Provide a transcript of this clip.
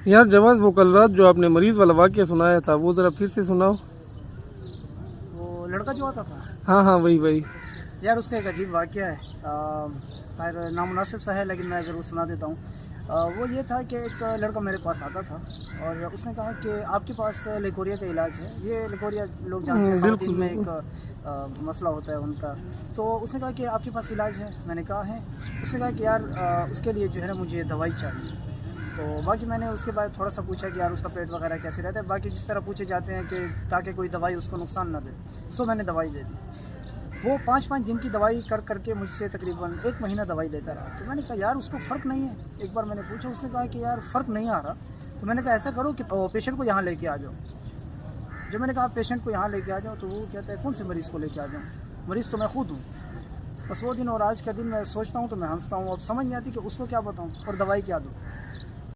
यार जवाब, वो कल रात जो आपने मरीज़ वाला वाक़या सुनाया था वो ज़रा फिर से सुनाओ। वो लड़का जो आता था हाँ हाँ, वही वही। यार, उसका एक अजीब वाक़या है। खैर नामुनासिब सा है, लेकिन मैं ज़रूर सुना देता हूँ। वो ये था कि एक लड़का मेरे पास आता था और उसने कहा कि आपके पास लिकोरिया का इलाज है। ये लिकोरिया लोग जानते हैं, ख़वातीन बिल्कुल में बिल्कुल। एक मसला होता है उनका। तो उसने कहा कि आपके पास इलाज है? मैंने कहा है। उसने कहा कि यार उसके लिए जो है ना मुझे दवाई चाहिए। तो बाकी मैंने उसके बाद थोड़ा सा पूछा कि यार उसका पेट वगैरह कैसे रहता है, बाकी जिस तरह पूछे जाते हैं कि ताकि कोई दवाई उसको नुकसान ना दे। सो मैंने दवाई दे दी। वो 5-5 दिन की दवाई कर करके मुझसे तकरीबन 1 महीना दवाई लेता रहा। तो मैंने कहा यार उसको फ़र्क नहीं है। एक बार मैंने पूछा, उसने कहा कि यार फ़र्क नहीं आ रहा। तो मैंने कहा ऐसा करो कि पेशेंट को यहाँ लेके आ जाओ। जब मैंने कहा पेशेंट को यहाँ लेके आ जाओ, तो वो कहता है कौन से मरीज़ को लेके आ जाऊँ? मरीज़ तो मैं खुद हूँ। बस वो दिन और आज का दिन मैं सोचता हूँ तो मैं हंसता हूँ। अब समझ नहीं आती कि उसको क्या बताऊँ और दवाई क्या दूँ।